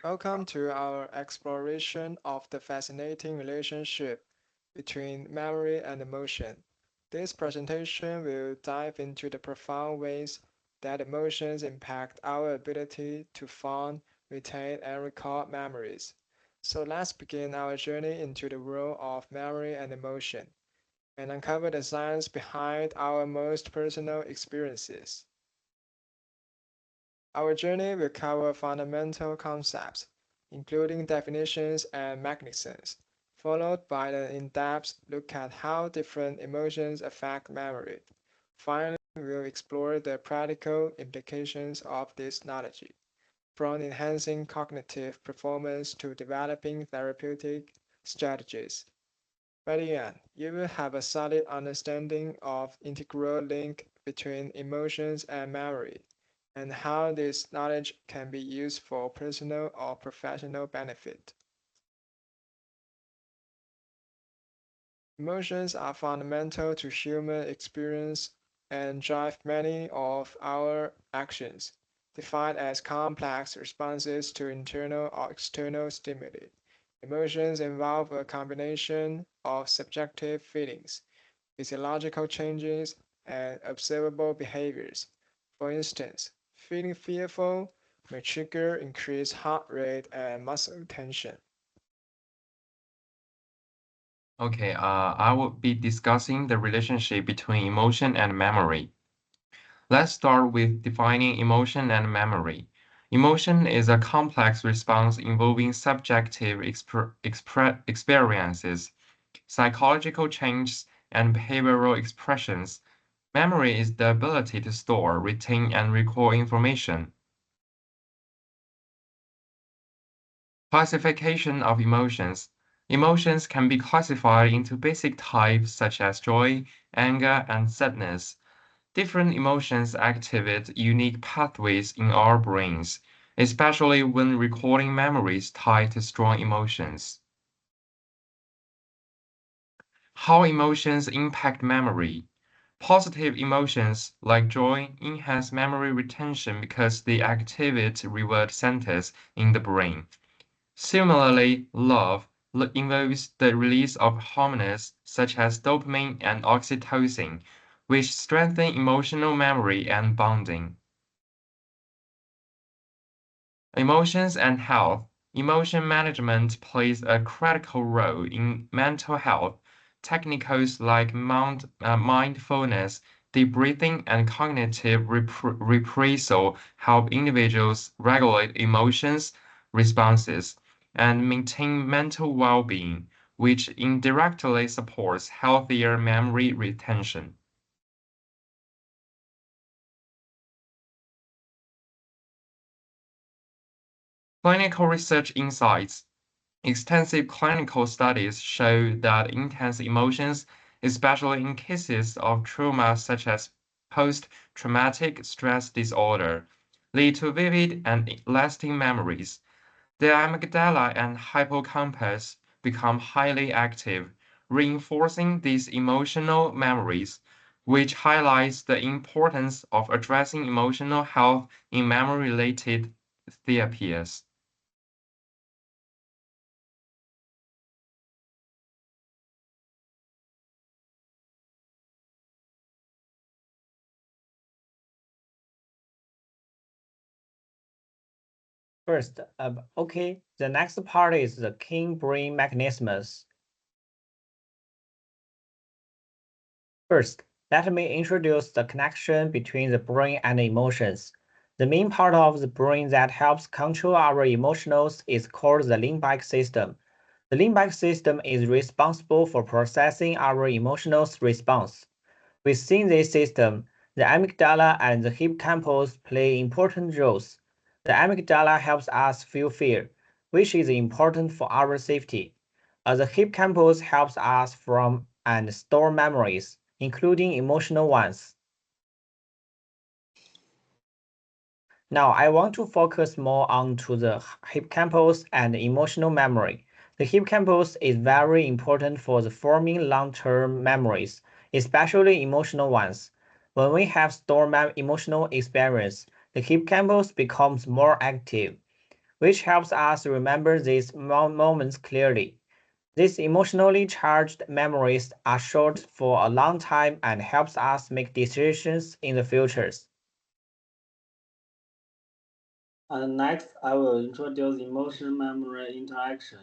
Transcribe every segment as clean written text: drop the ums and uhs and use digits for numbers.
Welcome to our exploration of the fascinating relationship between memory and emotion. This presentation will dive into the profound ways that emotions impact our ability to form, retain, and recall memories. So let's begin our journey into the world of memory and emotion and uncover the science behind our most personal experiences. Our journey will cover fundamental concepts, including definitions and mechanisms, followed by an in-depth look at how different emotions affect memory. Finally, we'll explore the practical implications of this knowledge, from enhancing cognitive performance to developing therapeutic strategies. By the end, you will have a solid understanding of integral link between emotions and memory, and how this knowledge can be used for personal or professional benefit. Emotions are fundamental to human experience and drive many of our actions, defined as complex responses to internal or external stimuli. Emotions involve a combination of subjective feelings, physiological changes, and observable behaviors. For instance, feeling fearful may trigger increased heart rate and muscle tension. Okay, I will be discussing the relationship between emotion and memory. Let's start with defining emotion and memory. Emotion is a complex response involving subjective experiences, psychological changes, and behavioral expressions. Memory is the ability to store, retain, and recall information. Classification of emotions. Emotions can be classified into basic types such as joy, anger, and sadness. Different emotions activate unique pathways in our brains, especially when recalling memories tied to strong emotions. How emotions impact memory. Positive emotions like joy enhance memory retention because they activate reward centers in the brain. Similarly, love involves the release of hormones such as dopamine and oxytocin, which strengthen emotional memory and bonding. Emotions and health. Emotion management plays a critical role in mental health. Techniques like mindfulness, deep breathing, and cognitive reappraisal help individuals regulate emotions responses and maintain mental well-being, which indirectly supports healthier memory retention. Clinical research insights. Extensive clinical studies show that intense emotions, especially in cases of trauma such as post-traumatic stress disorder, lead to vivid and lasting memories. The amygdala and hippocampus become highly active, reinforcing these emotional memories, which highlights the importance of addressing emotional health in memory-related therapies. Okay, the next part is the king brain mechanisms. First, let me introduce the connection between the brain and emotions. The main part of the brain that helps control our emotions is called the limbic system. The limbic system is responsible for processing our emotional response. Within this system, the amygdala and the hippocampus play important roles. The amygdala helps us feel fear, which is important for our safety. The hippocampus helps us from and store memories, including emotional ones. Now, I want to focus more on to the hippocampus and emotional memory. The hippocampus is very important for the forming long-term memories, especially emotional ones. When we have stored emotional experience, the hippocampus becomes more active. which helps us remember these moments clearly. These emotionally charged memories are stored for a long time and helps us make decisions in the future. And next, I will introduce emotion-memory interaction.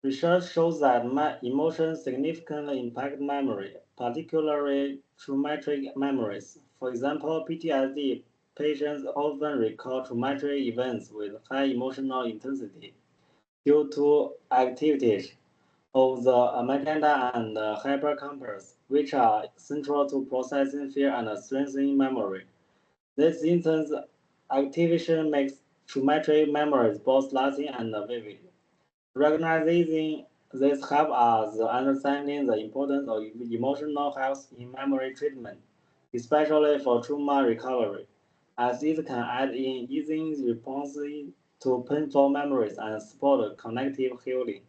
Research shows that emotions significantly impact memory, particularly traumatic memories. For example, PTSD patients often recall traumatic events with high emotional intensity due to activities of the amygdala and hippocampus, which are central to processing fear and strengthening memory. This intense activation makes traumatic memories both lasting and vivid. Recognizing this helps us understanding the importance of emotional health in memory treatment, especially for trauma recovery, as it can aid in easing responses to painful memories and support cognitive healing.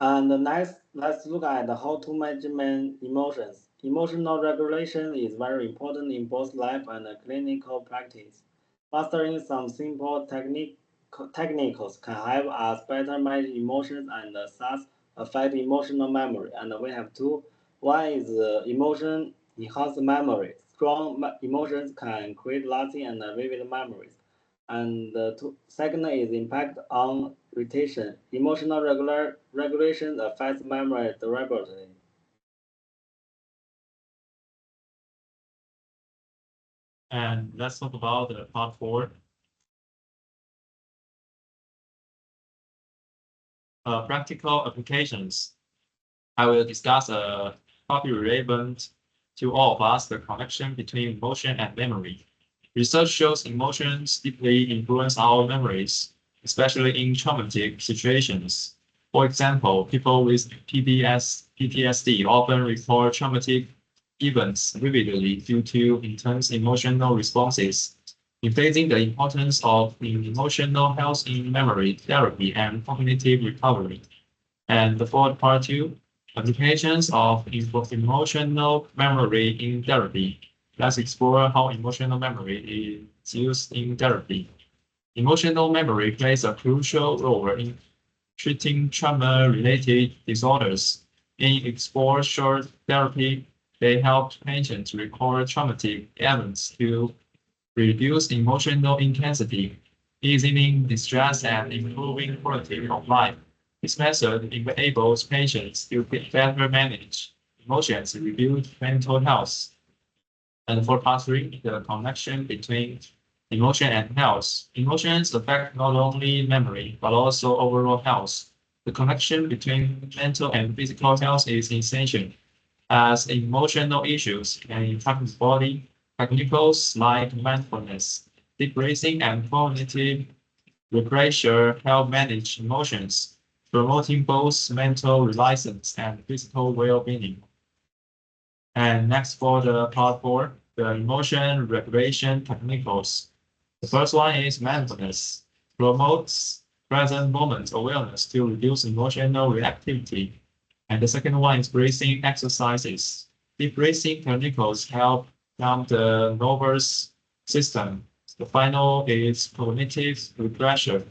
And next, let's look at how to manage emotions. Emotional regulation is very important in both life and clinical practice. Mastering some simple techniques can help us better manage emotions and thus affect emotional memory. And we have two. One is emotion enhanced memory. Strong emotions can create lasting and vivid memories. And second is impact on retention. Emotional regulation affects memory durability. And let's talk about part 4. Practical applications. I will discuss a topic relevant to all of us, the connection between emotion and memory. Research shows emotions deeply influence our memories, especially in traumatic situations. For example, people with PTSD often recall traumatic events vividly due to intense emotional responses, emphasizing the importance of emotional health in memory therapy and cognitive recovery. And for part 2, applications of emotional memory in therapy. Let's explore how emotional memory is used in therapy. Emotional memory plays a crucial role in treating trauma-related disorders. In exposure therapy, they help patients recall traumatic events to reduce emotional intensity, easing distress and improving quality of life. This method enables patients to better manage emotions, rebuild mental health. And for part 3, the connection between emotion and health. Emotions affect not only memory, but also overall health. The connection between mental and physical health is essential, as emotional issues can impact the body. Technicals like mindfulness, deep breathing, and cognitive refresher help manage emotions, promoting both mental resilience and physical well-being. And next for the part 4, the emotion regulation technicals. The first one is mindfulness, promotes present moment awareness to reduce emotional reactivity. And the second one is breathing exercises. Deep breathing techniques help calm the nervous system. The final is cognitive refresher,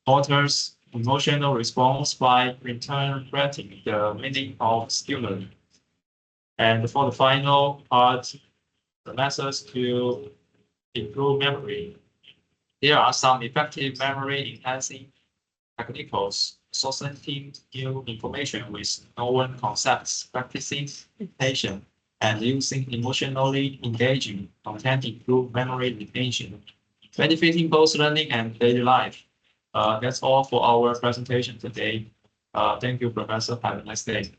alters emotional response by interpreting the meaning of stimuli. And for the final part, the methods to improve memory. There are some effective memory enhancing techniques, associating new information with known concepts, practicing meditation, and using emotionally engaging content improve memory retention, benefiting both learning and daily life. That's all for our presentation today. Thank you, Professor. Have a nice day.